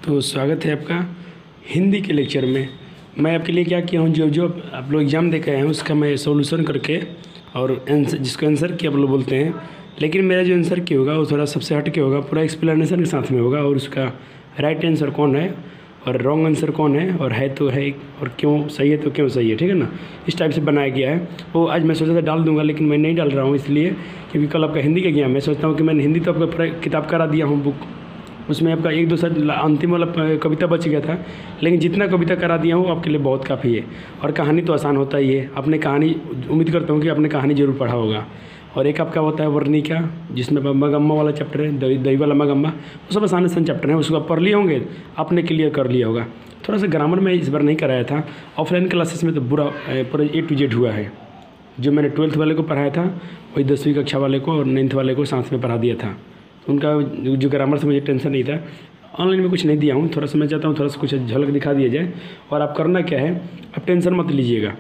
तो स्वागत है आपका हिंदी के लेक्चर में। मैं आपके लिए क्या किया हूँ, जो जो आप लोग एग्ज़ाम दे के आए हैं उसका मैं सॉल्यूशन करके और आंसर, जिसको आंसर की आप लोग बोलते हैं, लेकिन मेरा जो आंसर की होगा वो थोड़ा सबसे हट के होगा, पूरा एक्सप्लेनेशन के साथ में होगा और उसका राइट आंसर कौन है और रॉन्ग आंसर कौन है और है तो है और क्यों सही है तो क्यों सही है, ठीक है ना। इस टाइप से बनाया गया है। वो आज मैं सोचा था डाल दूंगा, लेकिन मैं नहीं डाल रहा हूँ इसलिए क्योंकि कल आपका हिंदी का एग्जाम। मैं सोचता हूँ कि मैंने हिंदी तो आपका पूरा किताब करा दिया हूँ बुक, उसमें आपका एक दो साल अंतिम वाला कविता बच गया था, लेकिन जितना कविता करा दिया हूँ आपके लिए बहुत काफ़ी है। और कहानी तो आसान होता ही है, आपने कहानी उम्मीद करता हूँ कि आपने कहानी जरूर पढ़ा होगा। और एक आपका होता है वर्णिका, जिसमें मगम्मा वाला चैप्टर है, दही वाला मगम्मा, वो सब आसान आसान चैप्टर है, उसको आप पढ़ लिए होंगे, आपने क्लियर कर लिया होगा। थोड़ा सा ग्रामर में इस बार नहीं कराया था, ऑफलाइन क्लासेस में तो पूरा A to Z हुआ है। जो मैंने 12th वाले को पढ़ाया था वही 10वीं कक्षा वाले को और 9th वाले को साथ में पढ़ा दिया था। उनका जो ग्रामर से मुझे टेंशन नहीं था। ऑनलाइन में कुछ नहीं दिया हूँ, थोड़ा सा मैं चाहता हूँ थोड़ा सा कुछ झलक दिखा दिया जाए। और आप करना क्या है, आप टेंशन मत लीजिएगा।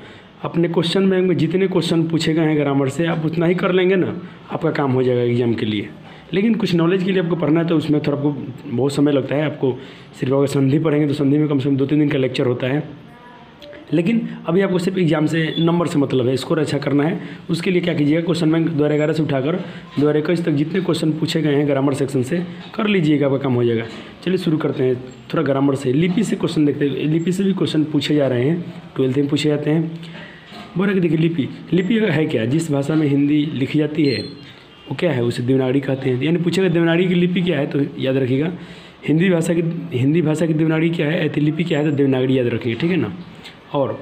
अपने क्वेश्चन बैंक में जितने क्वेश्चन पूछे गए हैं ग्रामर से, आप उतना ही कर लेंगे ना, आपका काम हो जाएगा एग्जाम के लिए। लेकिन कुछ नॉलेज के लिए आपको पढ़ना है तो उसमें थोड़ा आपको बहुत समय लगता है। आपको सिर्फ अगर संधि पढ़ेंगे तो संधि में कम से कम 2-3 दिन का लेक्चर होता है। लेकिन अभी आपको सिर्फ एग्जाम से नंबर से मतलब है, स्कोर अच्छा करना है। उसके लिए क्या कीजिएगा, क्वेश्चन बैंक 2011 से उठाकर 2021 तक जितने क्वेश्चन पूछे गए हैं ग्रामर सेक्शन से कर लीजिएगा, आपका काम हो जाएगा। चलिए शुरू करते हैं थोड़ा ग्रामर से। लिपि से क्वेश्चन देखते हैं, लिपि से भी क्वेश्चन पूछे जा रहे हैं, 12th में पूछे जाते हैं। बोला कि देखिए लिपि है क्या, जिस भाषा में हिंदी लिखी जाती है वो क्या है, उसे देवनागरी कहते हैं। यानी पूछेगा देवनागरी की लिपि क्या है, तो याद रखिएगा हिंदी भाषा की देवनागरी क्या है, ऐसी लिपि क्या है तो देवनागरी याद रखिए, ठीक है ना। और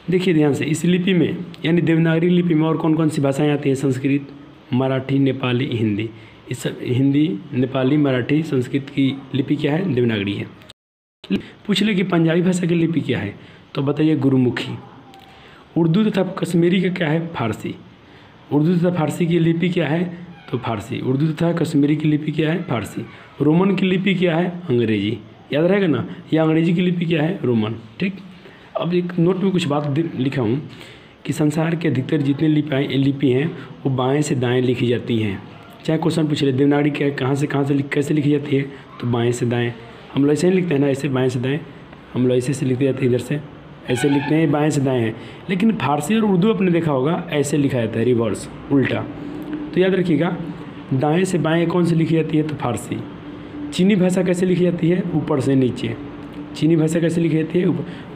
देखिए ध्यान से, इस लिपि में यानी देवनागरी लिपि में और कौन कौन सी भाषाएं आती हैं, संस्कृत, मराठी, नेपाली, हिंदी। इस सब हिंदी, नेपाली, मराठी, संस्कृत की लिपि क्या है, देवनागरी है। पूछ ले कि पंजाबी भाषा की लिपि क्या है, तो बताइए गुरुमुखी। उर्दू तथा कश्मीरी का क्या है, फारसी। उर्दू तथा फारसी की लिपि क्या है, तो फारसी। उर्दू तथा कश्मीरी की लिपि क्या है, फारसी। रोमन की लिपि क्या है, अंग्रेजी। याद रहेगा ना, या अंग्रेजी की लिपि क्या है, रोमन, ठीक। अब एक नोट में कुछ बात लिखा हूँ कि संसार के अधिकतर जितने लिपि हैं वो बाएं से दाएं लिखी जाती हैं। चाहे क्वेश्चन पूछ ले देवनागरी क्या कहाँ से कैसे लिखी जाती है, तो बाएं से दाएं। हम लोग ऐसे ही लिखते हैं ना, ऐसे बाएं से दाएं, हम लोग ऐसे लिखते जाते हैं, इधर से ऐसे लिखते हैं, बाएं से दाएं हैं। लेकिन फारसी और उर्दू आपने देखा होगा ऐसे लिखा जाता है, रिवर्स, उल्टा। तो याद रखिएगा दाएँ से बाएँ कौन सी लिखी जाती है, तो फारसी। चीनी भाषा कैसे लिखी जाती है, ऊपर से नीचे। चीनी भाषा कैसे लिखी जाती है,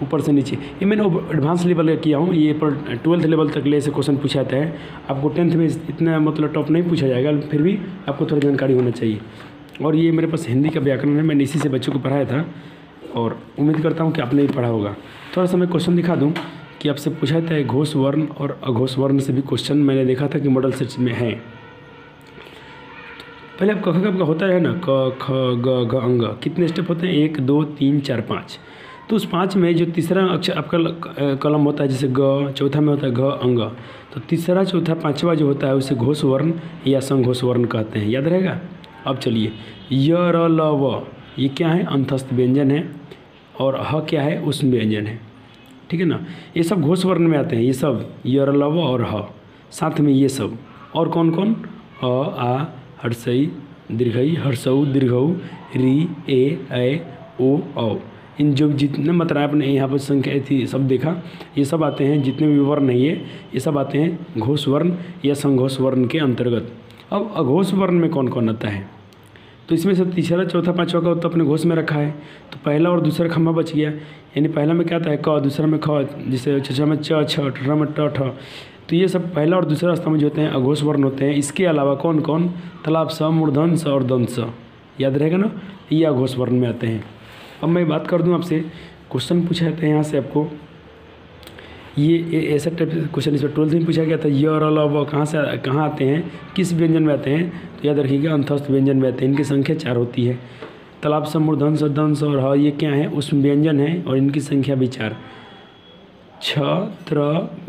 ऊपर से नीचे। ये मैंने एडवांस लेवल का किया हूँ, ये पर 12th लेवल तक ले से क्वेश्चन पूछा जाता है। आपको 10th में इतना मतलब टॉप नहीं पूछा जाएगा, फिर भी आपको थोड़ी जानकारी होना चाहिए। और ये मेरे पास हिंदी का व्याकरण है, मैंने इसी से बच्चों को पढ़ाया था और उम्मीद करता हूँ कि आपने भी पढ़ा होगा। थोड़ा सा मैं क्वेश्चन दिखा दूँ कि आपसे पूछा जाता है घोष वर्ण और अघोष वर्ण से भी क्वेश्चन मैंने देखा था कि मॉडल सेट्स में है। पहले आप क का होता है ना, क ख ग घ अंग, कितने स्टेप होते हैं, 1 2 3 4 5। तो उस 5 में जो तीसरा अक्षर आपका कलम होता है, जैसे ग, चौथा में होता है घ अंग, तो तीसरा चौथा पांचवा जो होता है उसे घोष वर्ण या संघोष वर्ण कहते हैं। याद रहेगा। अब चलिए य र ल व, ये क्या है, अंतस्थ व्यंजन है, और ह क्या है, उष्म व्यंजन है, ठीक है ना। ये सब घोष वर्ण में आते हैं, ये सब य र ल व और ह, साथ में ये सब। और कौन कौन, अ आ हर्षई दीर्घई, हर्षऊ दीर्घऊ, री ए ओ औ। इन जो जितने मात्राएं आपने यहाँ पर संख्या थी सब देखा, ये सब आते हैं, जितने भी वर्ण नहीं है ये सब आते हैं घोष वर्ण या संघोष वर्ण के अंतर्गत। अब अघोष वर्ण में कौन कौन आता है, तो इसमें से तीसरा चौथा पांचवा का तो अपने घोष में रखा है, तो पहला और दूसरा खम्भा बच गया। यानी पहला में क्या आता है, क, दूसरा में ख, जैसे छठा में च छ, ठठा में ट ठ। तो ये सब पहला और दूसरा स्तंभ जो होते हैं अघोष वर्ण होते हैं। इसके अलावा कौन कौन, तालाब स, मूर्धन स और दंत स, याद रहेगा ना, ये अघोष वर्ण में आते हैं। अब मैं बात कर दूं आपसे, क्वेश्चन पूछा जाता है यहाँ से आपको, ये ऐसा टाइप से क्वेश्चन इस पर 12th में पूछा गया था। य र ल व कहाँ आते हैं, किस व्यंजन में आते हैं, तो याद रखिएगा अंतस्थ व्यंजन में आते हैं। इनकी संख्या 4 होती है। तालाब स, मूर्धन स, दंत स और ह, ये क्या है, उष्म व्यंजन है और इनकी संख्या भी 4। छ, त्र,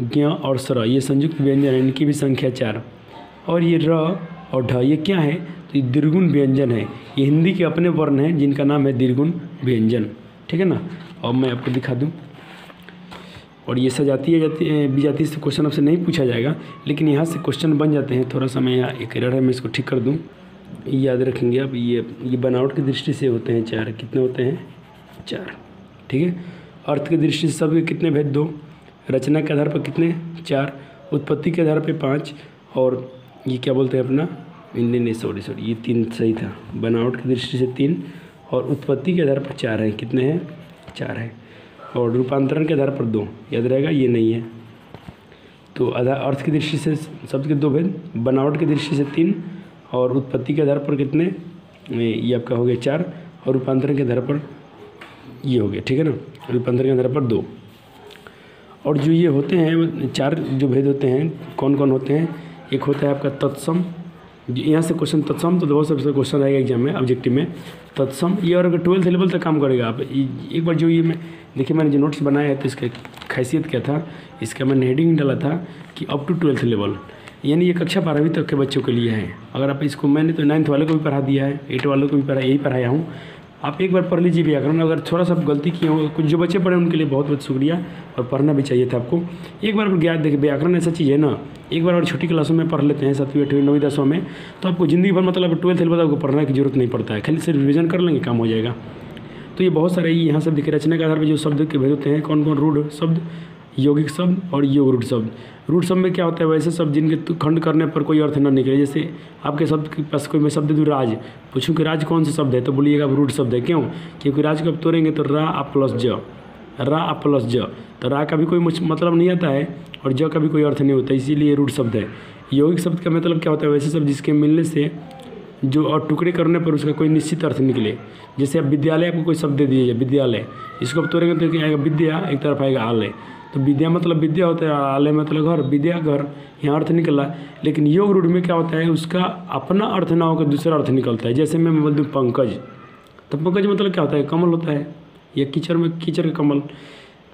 ज्ञ और स्र, ये संयुक्त व्यंजन है, इनकी भी संख्या 4। और ये र और ढ, ये क्या है, तो ये दीर्घुण व्यंजन है। ये हिंदी के अपने वर्ण हैं जिनका नाम है दीर्घुण व्यंजन, ठीक है ना। और मैं आपको दिखा दूं, और ये सजाती विजाती से क्वेश्चन आपसे नहीं पूछा जाएगा, लेकिन यहाँ से क्वेश्चन बन जाते हैं। थोड़ा सा मैं यहाँ एक एरर है, मैं इसको ठीक कर दूँ। याद रखेंगे आप, ये बनावट की दृष्टि से होते हैं 4। कितने होते हैं? 4। ठीक है। अर्थ की दृष्टि से सब कितने भेद? 2। रचना के आधार पर कितने? 4। उत्पत्ति के आधार पर 5। और ये क्या बोलते हैं अपना, नहीं सॉरी ये 3 सही था। बनावट की दृष्टि से 3 और उत्पत्ति के आधार पर 4 है। कितने हैं? 4 है। और रूपांतरण के आधार पर 2। याद रहेगा, ये नहीं है। तो अर्थ की दृष्टि से शब्द के 2 भेद, बनावट की दृष्टि से 3 और उत्पत्ति के आधार पर कितने? ये आपका हो गया 4 और रूपांतरण के आधार पर ये हो गया। ठीक है ना, रूपांतरण के आधार पर 2। और जो ये होते हैं 4 जो भेद होते हैं, कौन कौन होते हैं? एक होता है आपका तत्सम। यहाँ से क्वेश्चन तत्सम तो बहुत सबसे क्वेश्चन आएगा एग्जाम में, ऑब्जेक्टिव में। तत्सम ये और 12th लेवल तक काम करेगा। आप एक बार जो ये मैंने जो नोट्स बनाया है तो इसका खैसियत क्या था, इसका मैंने हेडिंग डाला था कि अप टू 12th लेवल, यानी ये कक्षा 12वीं तक के बच्चों के लिए है। अगर आप इसको, मैंने तो 9th वालों को भी पढ़ा दिया है, 8 वालों को भी यही पढ़ाया हूँ। आप एक बार पढ़ लीजिए व्याकरण। अगर थोड़ा सा गलती किए हो, कुछ जो बच्चे पढ़े उनके लिए बहुत बहुत शुक्रिया, और पढ़ना भी चाहिए था आपको। एक बार ज्ञान देखिए, व्याकरण ऐसा चीज़ है ना, एक बार और छोटी क्लासों में पढ़ लेते हैं, 7वीं 8वीं 9वीं 10वीं में, तो आपको ज़िंदगी भर मतलब 12th लेवल आपको पढ़ने की जरूरत नहीं पड़ता है, खाली सिर्फ रिविजन कर लेंगे, काम हो जाएगा। तो ये बहुत सारे यहाँ सब देखिए, रचना के आधार पर जो शब्द के भेद होते हैं, कौन कौन? रूढ़ शब्द, यौगिक शब्द और योग रूढ़ शब्द। रूढ़ शब्द में क्या होता है? वैसे शब्द जिनके खंड करने पर कोई अर्थ ना निकले। जैसे आपके शब्द के पास कोई मैं शब्द दूँ राज, पूछूं कि राज कौन सा शब्द है, तो बोलिएगा रूढ़ शब्द है। क्यों? क्योंकि राज को आप तोड़ेंगे तो रा आ प्लस ज, रा आ प्लस ज, तो रा का भी कोई मतलब नहीं आता है और ज का भी कोई अर्थ नहीं होता, इसीलिए रूढ़ शब्द है। यौगिक शब्द का मतलब क्या होता है? वैसे शब्द जिसके मिलने से जो और टुकड़े करने पर उसका कोई निश्चित अर्थ निकले। जैसे अब विद्यालय, आपको कोई शब्द दे दीजिए विद्यालय, इसको आप तोड़ेंगे तो क्या आएगा? विद्या, एक तरफ आएगा आलय, तो विद्या मतलब विद्या होता है, आलय मतलब घर, विद्या घर, यहाँ अर्थ निकला। लेकिन योग रूढ़ में क्या होता है? उसका अपना अर्थ ना होकर दूसरा अर्थ निकलता है। जैसे मैं बोल दूँ पंकज, तो पंकज मतलब क्या होता है? कमल होता है, या कीचड़ में कीचड़ का कमल,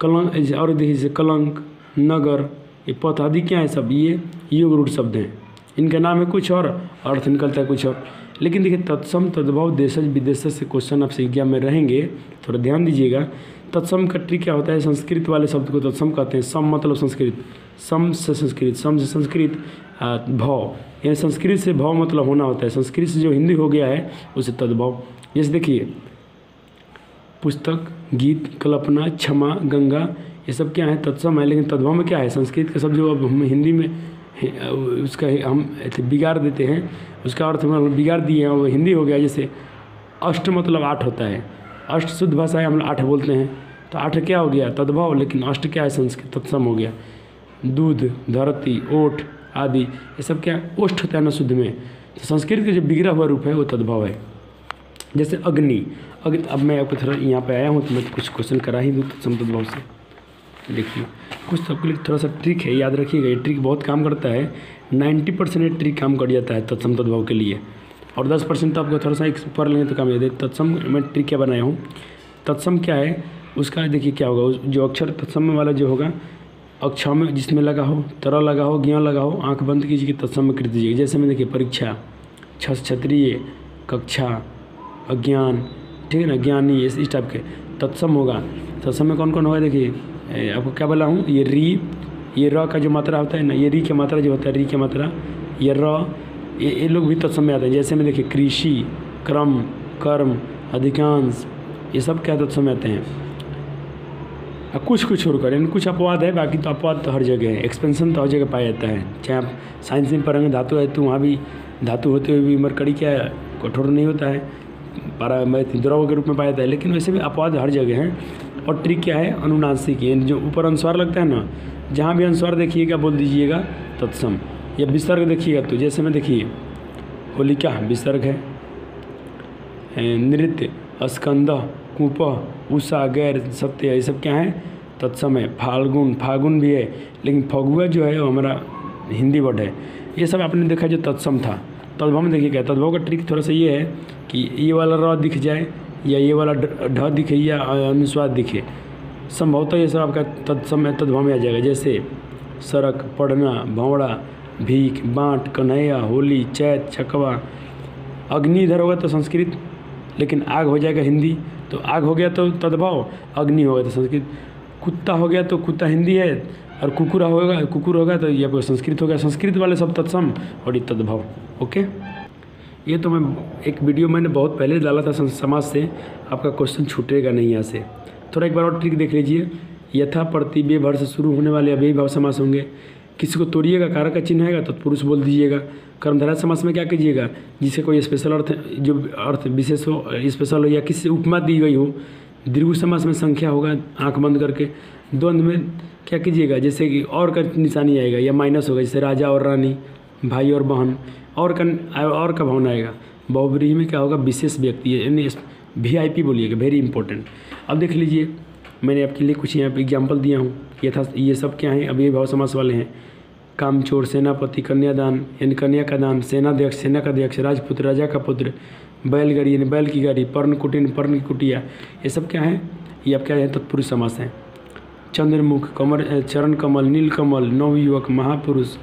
कलंक, और देखिए कलंक, नगर, ये पथ आदि क्या है? सब ये योग रूढ़ शब्द हैं। इनका नाम है कुछ और अर्थ निकलता है कुछ और। लेकिन देखिए तत्सम तद्भव देशज विदेशज से क्वेश्चन आपसे एग्जाम में रहेंगे, थोड़ा ध्यान दीजिएगा। तत्सम का ट्रिक क्या होता है? संस्कृत वाले शब्द को तत्सम कहते हैं। सम मतलब संस्कृत, सम से संस्कृत, सम से संस्कृत, भव, यानी संस्कृत से भव मतलब होना होता है। संस्कृत से जो हिंदी हो गया है उसे तद्भव। जैसे देखिए पुस्तक, गीत, कल्पना, क्षमा, गंगा, ये सब क्या है? तत्सम है। लेकिन तद्भव में क्या है? संस्कृत का शब्द जो अब हम हिंदी में उसका हम बिगाड़ देते हैं, उसका अर्थ हम बिगाड़ दिए हैं, वो हिंदी हो गया। जैसे अष्ट मतलब 8 होता है, अष्ट शुद्ध भाषा है, हम 8 बोलते हैं, तो 8 क्या हो गया? तद्भव। लेकिन अष्ट क्या है? संस्कृत तत्सम हो गया। दूध, धरती, ओठ आदि, ये सब क्या ओष्ठ होता है ना शुद्ध में, तो संस्कृत का जो बिगड़ा हुआ रूप है वो तद्भव है। जैसे अग्नि, अब मैं आपको थोड़ा यहाँ पे आया हूँ तो मैं कुछ क्वेश्चन करा ही दूँ तत्सम तद्भव से। देखिए कुछ सबके लिए थोड़ा सा ट्रिक है, याद रखिएगा, ये ट्रिक बहुत काम करता है। 90% ये ट्रिक काम कर जाता है तत्सम तद्भव के लिए, और 10% तो आपको थोड़ा सा एक पढ़ लेंगे तो काम याद है। तत्सम मैं ट्रिक क्या बनाया हूँ? तत्सम क्या है उसका, देखिए क्या होगा, जो अक्षर तत्सम वाला जो होगा, अक्षर में जिसमें लगा हो, तरह लगा हो, ज्ञ लगा हो, आंख बंद कीजिए, तत्सम में कर दीजिए। जैसे में देखिए परीक्षा, क्षत्रिय, कक्षा, अज्ञान, ठीक है ना, ज्ञानी, इस टाइप के तत्सम होगा। तत्सम में कौन कौन होगा? देखिए आपको क्या बोला हूँ, ये री, ये र का जो मात्रा होता है ना, ये री की मात्रा जो होता है, री की मात्रा, ये र, ये लोग भी तत्सम में आते हैं। जैसे में देखिए कृषि, क्रम, कर्म, अधिकांश, ये सब क्या तत्सम में आते हैं। कुछ छोड़कर, यानी कुछ अपवाद है, बाकी तो अपवाद तो हर जगह है, एक्सपेंशन तो हर जगह पाया जाता है। चाहे आप साइंस में पढ़ेंगे धातु है तो वहाँ भी धातु होते हुए भी मरकड़ी क्या है, कठोर नहीं होता है, द्रव के रूप में पाया जाता है। लेकिन वैसे भी अपवाद हर जगह हैं। और ट्रिक क्या है? अनुनासिक, यानी जो ऊपर अनुस्वार लगता है ना, जहाँ भी अनुस्वार देखिएगा बोल दीजिएगा तत्सम। या विसर्ग देखिएगा तो जैसे में देखिए होलिका विसर्ग है, नृत्य, स्कंद, कूप, उषा, गैर, सत्य, ये सब क्या है? तत्सम है। फाल्गुन, फागुन भी है, लेकिन फगुआ जो है वो हमारा हिंदी वर्ड है। ये सब आपने देखा जो तत्सम था। तद्भव में देखिए क्या, तद्भव का ट्रिक थोड़ा सा ये है कि ये वाला र दिख जाए या ये वाला ढ दिखे या अनुस्वार दिखे, संभवतः ये सब आपका तत्सम तद्भव में आ जाएगा। जैसे सड़क, पढ़ना, भंवड़ा, भीख, बाँट, कन्हैया, होली, चैत, छकवा। अग्नि इधर होगा तो संस्कृत, लेकिन आग हो जाएगा हिंदी, तो आग हो गया तो तद्भव, अग्नि होगा तो संस्कृत। कुत्ता हो गया तो कुत्ता हिंदी है, और कुकुर होगा तो ये आपका संस्कृत हो गया। संस्कृत वाले सब तत्सम और ये तद्भव। ओके, ये तो मैं एक वीडियो मैंने बहुत पहले डाला था समास से, आपका क्वेश्चन छूटेगा नहीं यहाँ से। थोड़ा एक बार और ट्रिक देख लीजिए। यथा प्रतिव्यय भर से शुरू होने वाले अव्ययी भाव समास होंगे। किसी को तोड़िएगा, कारक का चिन्ह आएगा तो पुरुष बोल दीजिएगा। कर्मधारय समास में क्या कीजिएगा, जिसे कोई स्पेशल अर्थ, जो अर्थ विशेष हो, स्पेशल हो या किसी उपमा दी गई हो। दीर्घ समास में संख्या होगा आंख बंद करके। द्वंद्व में क्या कीजिएगा, जैसे कि और का निशानी आएगा या माइनस होगा, जैसे राजा और रानी, भाई और बहन, और का भावना आएगा। बहुव्रीहि में क्या होगा, विशेष व्यक्ति है, यानी VIP बोलिएगा, वेरी इंपॉर्टेंट। अब देख लीजिए, मैंने आपके लिए कुछ यहाँ पे एग्जाम्पल दिया हूँ। ये सब क्या है, अव्ययी भाव समास वाले हैं। कामचोर, सेनापति, कन्यादान यानी कन्या का दान, सेनाध्यक्ष, सेना का अध्यक्ष, राजपुत्र, राजा का पुत्र, बैलगाड़ी यानी बैल की गाड़ी, पर्णकुटीर, पर्ण की कुटिया, ये सब क्या है, ये आप क्या है, तत्पुरुष समास है। चंद्रमुख, चरण कमल, नीलकमल, नवयुवक, महापुरुष,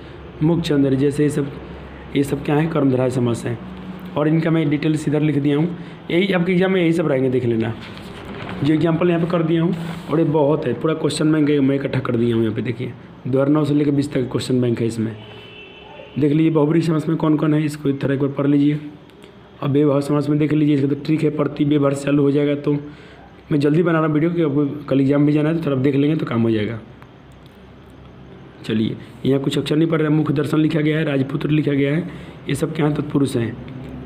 मुखचंद्र, जैसे ये सब क्या है, कर्मधारय समास है। और इनका मैं डिटेल्स इधर लिख दिया हूँ। यही आपके एग्जाम में यही सब रहेंगे, देख लेना। जो एग्जाम्पल यहाँ पे कर दिया हूँ, और ये बहुत है, पूरा क्वेश्चन बैंक मैं इकट्ठा कर दिया हूँ यहाँ पे। देखिए 2009 से लेकर 20 तक क्वेश्चन बैंक है इसमें। देख लीजिए बहुव्रीहि समास में कौन कौन है, इसको एक तरह एक बार पढ़ लीजिए। अब अव्ययी भाव समास में देख लीजिए, इसका तो ट्रिक है, प्रतिव्यय भर से चालू हो जाएगा। तो मैं जल्दी बना रहा हूँ वीडियो, कि आपको कल एग्जाम भी जाना है, तो थोड़ा देख लेंगे तो काम हो जाएगा। चलिए, यहाँ कुछ अक्षर नहीं पढ़ रहे, मुख दर्शन लिखा गया है, राजपुत्र लिखा गया है, ये सब क्या है, तत्पुरुष हैं।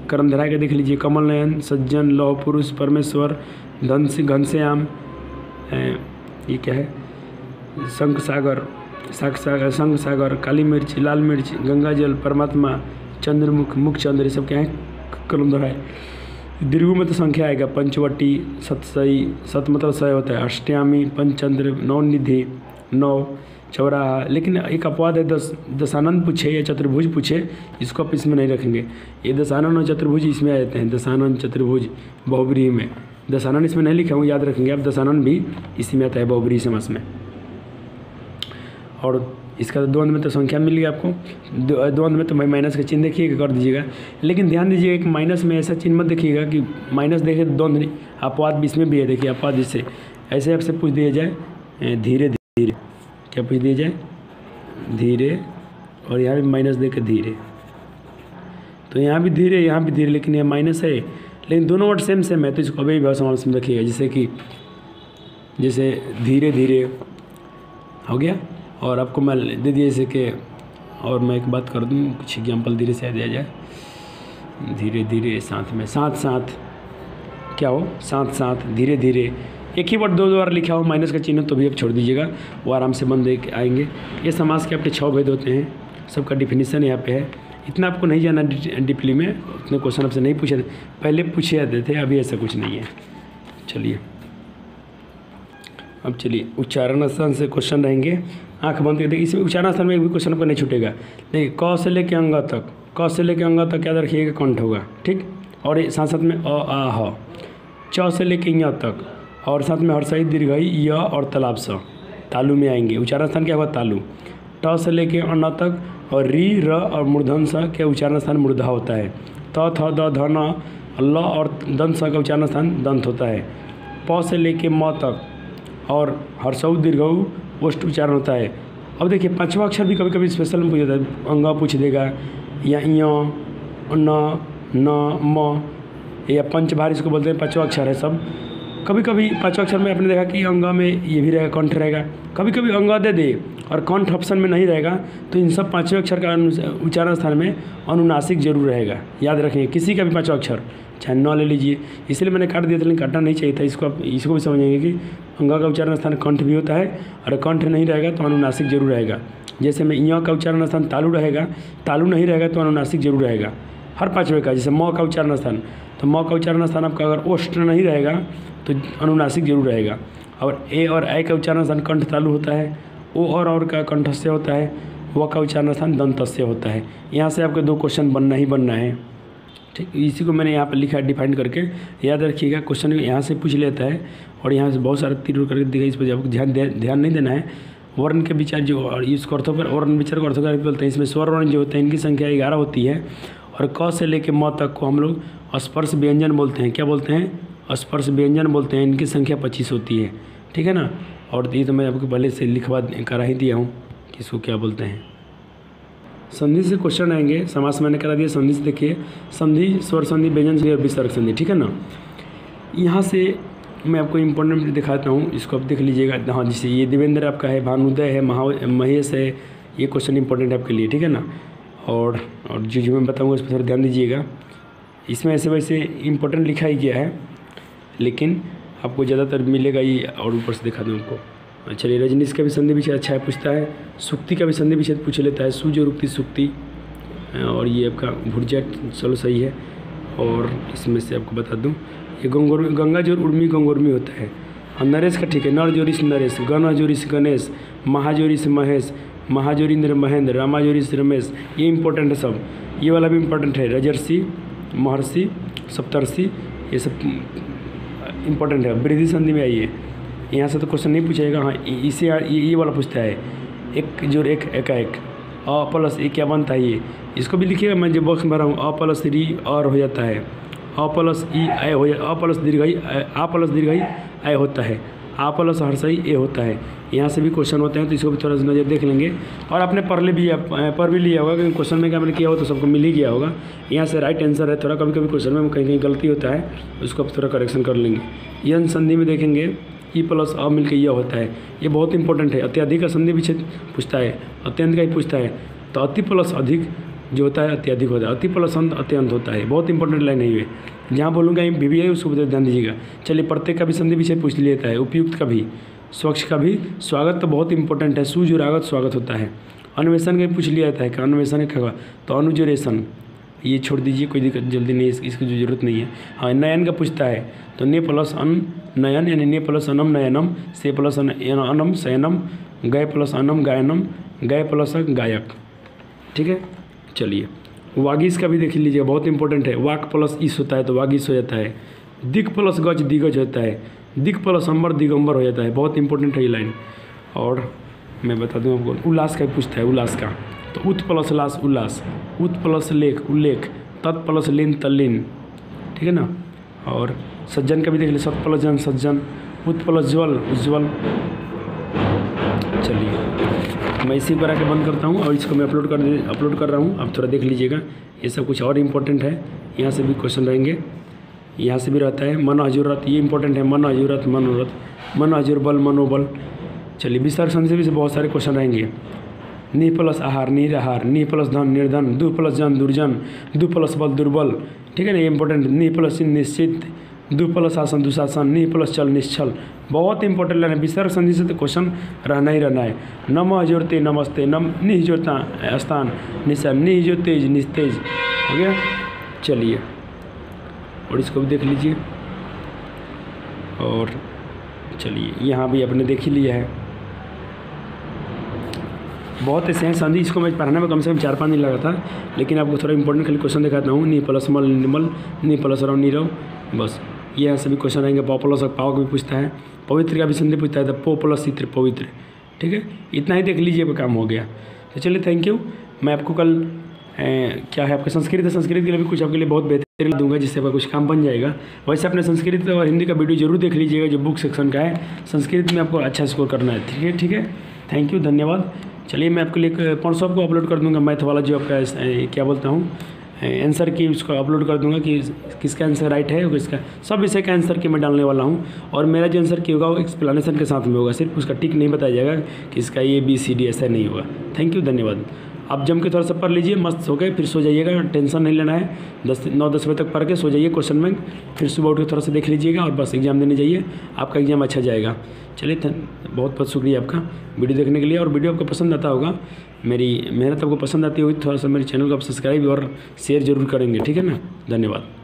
कर्मधारय का देख लीजिए, कमल नयन, सज्जन, लौह पुरुष, परमेश्वर, धन से घनश्याम, ये क्या है, शंख सागर, शंख सागर, काली मिर्च, लाल मिर्च, गंगा जल, परमात्मा, चंद्रमुख, मुखचंद्र, ये सब क्या है, कर्मधारय। दीर्घ में तो संख्या आएगा, पंचवटी, सतसई, सत मतलब सय होता है, अष्टयामी, पंचचंद्र, नवनिधि, नौ, चौराहा। लेकिन एक अपवाद है, दशानन पूछे या चतुर्भुज पूछे, इसको आप इसमें नहीं रखेंगे। ये दशानन और चतुर्भुज इसमें आ जाते हैं, दशानन चतुर्भुज बहुव्रीहि में। दशानन इसमें नहीं लिखा हूँ, याद रखेंगे आप, दशानन भी इसी में आता है बहुव्रीहि समास में। और इसका द्वंद्व में तो संख्या मिल गई आपको। द्वंद्व में तो भाई माइनस का चिन्ह देखिएगा, कर दीजिएगा। लेकिन ध्यान दीजिएगा, एक माइनस में ऐसा चिन्ह मत देखिएगा कि माइनस देखे द्वंद्व नहीं, अपवाद भी इसमें भी है। देखिए अपवाद, जिससे ऐसे आपसे पूछ दिया जाए धीरे धीरे, क्या पूछ दिया जाए, धीरे, और यहाँ भी माइनस दे के धीरे, तो यहाँ भी धीरे, यहाँ भी धीरे, लेकिन यह माइनस है, लेकिन दोनों वर्ड सेम सेम है, तो इसको अव्ययी भाव समास में रखिएगा। जैसे कि जैसे धीरे धीरे हो गया। और आपको मैं दे दिया जैसे कि, और मैं एक बात कर दूँ, कुछ एग्जाम्पल धीरे से दिया जाए, धीरे धीरे, साथ में, साथ साथ, क्या हो, साथ साथ, धीरे धीरे। एक ही वर्ड दो बार लिखा हो माइनस का चिन्ह, तो भी आप छोड़ दीजिएगा, वो आराम से बन दे आएंगे। ये समास के आपके 6 भेद होते हैं, सबका डिफिनीसन यहाँ पे है। इतना आपको नहीं जाना डीपली में, उतने क्वेश्चन आपसे नहीं पूछे, पहले पूछे जाते थे, अभी ऐसा कुछ नहीं है। चलिए, अब चलिए उच्चारण स्थान से क्वेश्चन रहेंगे, आंख बंद करके। इसमें उच्चारण स्थान में एक भी क्वेश्चन आपको नहीं छूटेगा। देखिए, क से लेके अंग तक, क से लेके अंग तक याद रखिएगा, कंठ होगा, ठीक। और साथ साथ में अ आ ह, च से लेके य तक, और साथ में हर्षई दीर्घई य और तालाब स, तालु में आएंगे। उच्चारण स्थान क्या हुआ, तालु। ट से लेके अन तक, और री, र और मूर्धन स के उच्चारण स्थान मूर्धा होता है। त थ द ध न, ल और दंत स का उच्चारण स्थान दंत होता है। प से लेके म तक, और हर्षऊ दीर्घऊ ओष्ठ उच्चारण होता है। अब देखिए, पांचवा अक्षर भी कभी कभी स्पेशल में पूछ जाता है, अंगा पूछ देगा, या य, न, म, या पंचभार इसको बोलते हैं, पांचवा अक्षर है सब। कभी कभी पांचवा अक्षर में आपने देखा कि अंगा में ये भी रहेगा, कंठ रहेगा। कभी कभी अंगा दे दे और कंठ ऑप्शन में नहीं रहेगा, तो इन सब पांचवें अक्षर का उच्चारण स्थान में अनुनासिक जरूर रहेगा। याद रखेंगे, किसी का भी पांचवा अक्षर, चाहे न ले लीजिए, इसलिए मैंने काट दिया था, लेकिन काटना नहीं चाहिए था। इसको भी समझेंगे कि अंगा का उच्चारण स्थान कंठ भी होता है, और कंठ नहीं रहेगा तो अनुनासिक जरूर रहेगा। जैसे में य का उच्चारण स्थान तालु रहेगा, तालु नहीं रहेगा तो अनुनासिक जरूर रहेगा हर पांचवें का। जैसे म का उच्चारण स्थान, तो म का उच्चारण स्थान आपका अगर ओष्ठ नहीं रहेगा तो अनुनासिक जरूर रहेगा। और ए और ऐ का उच्चारण स्थान कंठ तालु होता है, ओ और का कंठस्य होता है, व का उच्चारण स्थान दंतस्य होता है। यहाँ से आपके 2 क्वेश्चन बनना ही बनना है, ठीक। इसी को मैंने यहाँ पर लिखा डिफाइन करके, याद रखिएगा। क्वेश्चन यहाँ से पूछ लेता है, और यहाँ से बहुत सारे तीर करके दिखा, इस पर आपको ध्यान नहीं देना है। वर्ण के विचार जो इसको अर्थों पर, वर्ण विचार को अर्थों बोलते हैं। इसमें स्वर वर्ण जो होते हैं, इनकी संख्या 11 होती है। और क से लेके म तक को हम लोग स्पर्श व्यंजन बोलते हैं। क्या बोलते हैं, स्पर्श व्यंजन बोलते हैं। इनकी संख्या 25 होती है, ठीक है ना। और ये तो मैं आपको पहले से लिखवा करा ही दिया हूँ कि इसको क्या बोलते हैं। संधि से क्वेश्चन आएंगे। समास मैंने करा दिया, संधि से देखिए, संधि, स्वर संधि, व्यंजन संधि और विसर्ग संधि, ठीक है ना। यहाँ से मैं आपको इम्पोर्टेंट दिखाता हूँ, इसको आप देख लीजिएगा। हाँ, जैसे ये देवेंद्र आपका है, भानुदय है, महेश है, ये क्वेश्चन इंपॉर्टेंट है आपके लिए, ठीक है ना। और जो मैं बताऊँगा उस पर थोड़ा ध्यान दीजिएगा। इसमें ऐसे वैसे इम्पोर्टेंट लिखा ही गया है, लेकिन आपको ज़्यादातर मिलेगा ये। और ऊपर से दिखा दूँ आपको। चलिए, रजनीश का भी संधि विच्छेद अच्छा है, पूछता है। सुक्ति का भी संधि विच्छेद पूछ लेता है, सूज और उक्ति सुक्ति। और ये आपका भुर्जेट, चलो सही है। और इसमें से आपको बता दूँ, ये गंगा जोर उर्मी गंगोर्मी होता है। और नरेश का ठीक है, नर जोरी से नरेश, गण जोरी से गणेश, महाजोरी से महेश, महाजोरींद्र महेंद्र, रामाजोरी से रमेश, ये इंपॉर्टेंट है सब। ये वाला भी इंपॉर्टेंट है, रजर्षि, महर्षि, सप्तर्षि, ये सब इंपॉर्टेंट है। वृद्धि संधि में आइए, यहाँ से तो क्वेश्चन नहीं पूछेगा। हाँ, इसे ये वाला पूछता है, एक जोड़ एक एकाएक, अ प्लस ए क्या बनता है ये, इसको भी लिखिएगा। मैं जो बॉक्स में भरा हूँ, अ प्लस री और हो जाता है, अ प्लस ई आय हो जाता है, अ प्लस दीर्घई आ प्लस दीर्घई आय होता है, आ प्लस हर्षई ए होता है। यहाँ से भी क्वेश्चन होते हैं, तो इसको भी थोड़ा सा नज़र देख लेंगे। और आपने पढ़ भी लिया होगा, क्योंकि क्वेश्चन में क्या मैंने किया हो तो सबको मिल ही गया होगा। यहाँ से राइट आंसर है। थोड़ा कभी कभी क्वेश्चन में कहीं गलती होता है, उसको आप थोड़ा करेक्शन कर लेंगे। यन संधि में देखेंगे, ई प्लस अ मिलकर यह होता है, ये बहुत इंपॉर्टेंट है। अत्यधिक का संधि विच्छेद पूछता है, अत्यंत का ही पूछता है। तो अति प्लस अधिक जो होता है अत्यधिक होता है, अति प्लस अंत अत्यंत होता है। बहुत इंपॉर्टेंट लाइन है ये, जहाँ बोलूँगा भी है उसको ध्यान दीजिएगा। चलिए, प्रत्येक का भी संधि विच्छेद पूछ लेता है, उपयुक्त का भी, स्वच्छ का भी। स्वागत तो बहुत इंपॉर्टेंट है, सुजुरागत स्वागत होता है। अन्वेषण का भी पूछ लिया जाता है कि अन्वेषण का, तो अनुजुरेशन, ये छोड़ दीजिए, कोई दिक्कत जल्दी नहीं, इसकी जो जरूरत नहीं है। हाँ, नयन का पूछता है, तो ने प्लस अन नयन, यानी ने प्लस अनम नयनम, से प्लस अनम शयनम, गय प्लस अनम गायनम, गय प्लस गायक, ठीक है। चलिए, वागीश का भी देख लीजिए, बहुत इंपॉर्टेंट है। वाक प्लस ईस होता है तो वागीश हो जाता है। दिक प्लस गज दिगज होता है, दिक प्लस अंबर दिगंबर हो जाता है। बहुत इंपॉर्टेंट है ये लाइन। और मैं बता दूं आपको, उल्लास का पूछता है, उल्लास का, तो उत प्लस लास उल्लास, उत प्लस लेख उल्लेख, तत् प्लस लीन तल्लीन, ठीक है ना। और सज्जन का भी देख लीजिए, सत प्लस जन सज्जन, उत प्लस ज्वल उज्ज्वल। चलिए, मैं इसी पर आके बंद करता हूँ और इसको मैं अपलोड कर रहा हूँ। आप थोड़ा देख लीजिएगा, ये सब कुछ और इम्पोर्टेंट है। यहाँ से भी क्वेश्चन रहेंगे, यहाँ से भी रहता है। मन हजूरत, ये इंपॉर्टेंट है, मन हजूरत मनोरथ, मन हजूर बल मनोबल। चलिए, विसर्ग संधि से भी बहुत सारे क्वेश्चन रहेंगे। नि प्लस आहार निराहार, नि प्लस धन निर्धन, दु प्लस जन दुर्जन, दु प्लस बल दुर्बल, ठीक है ना, ये इंपॉर्टेंट। नि प्लस निश्चित, दु प्लस आसन दुशासन, नि प्लस चल निश्चल, बहुत इंपॉर्टेंट लाइन है। विसर्ग संधि से तो क्वेश्चन रहना ही रहना है। नम हजोरते नमस्ते, नम निजोरता स्थान निशान, निजो तेज निस्तेज, हो गया। चलिए, और इसको भी देख लीजिए। और चलिए, यहाँ भी आपने देख ही लिया है। बहुत ऐसे हैं संधि, इसको मैं पढ़ने में कम से कम 4-5 दिन लगा था, लेकिन आपको थोड़ा इंपॉर्टेंट खाली क्वेश्चन दिखाता हूँ। नी प्लस मल निर्मल, नी प्लस रव नीरव, बस ये सभी क्वेश्चन रहेंगे। पौ प्लस पाव का भी पूछता है, पवित्र का भी संधि पूछता है, तो पो प्लस इत्र पवित्र, ठीक है। इतना ही देख लीजिए, काम हो गया। तो चलिए, थैंक यू। मैं आपको कल क्या है आपका संस्कृत है, संस्कृत के लिए भी कुछ आपके लिए बहुत बेहतरीन दूंगा, जिससे आपका कुछ काम बन जाएगा। वैसे अपने संस्कृत और हिंदी का वीडियो जरूर देख लीजिएगा, जो बुक सेक्शन का है। संस्कृत में आपको अच्छा स्कोर करना है, ठीक है, ठीक है। थैंक यू, धन्यवाद। चलिए, मैं आपके लिए परसों आपको अपलोड कर दूंगा मैथ वाला, जो आपका क्या बोलता हूँ आंसर की, उसको अपलोड कर दूंगा कि किसका आंसर राइट है और किसका, सब विषय का आंसर की मैं डालने वाला हूँ। और मेरा जो आंसर की होगा वो एक्सप्लेनेशन के साथ में होगा, सिर्फ उसका टिक नहीं बताया जाएगा कि इसका ABCD, ऐसा नहीं होगा। थैंक यू, धन्यवाद। आप जम के थोड़ा सा पढ़ लीजिए, मस्त हो गए, फिर सो जाइएगा, टेंशन नहीं लेना है। 9-10 बजे तक पढ़ के सो जाइए क्वेश्चन बैंक, फिर सुबह उठ के थोड़ा सा देख लीजिएगा और बस एग्जाम देने जाइए, आपका एग्जाम अच्छा जाएगा। चलिए, बहुत बहुत शुक्रिया आपका वीडियो देखने के लिए। और वीडियो आपको पसंद आता होगा, मेरी मेहनत आपको पसंद आती होगी, थोड़ा सा मेरे चैनल को आप सब्सक्राइब और शेयर जरूर करेंगे, ठीक है ना। धन्यवाद।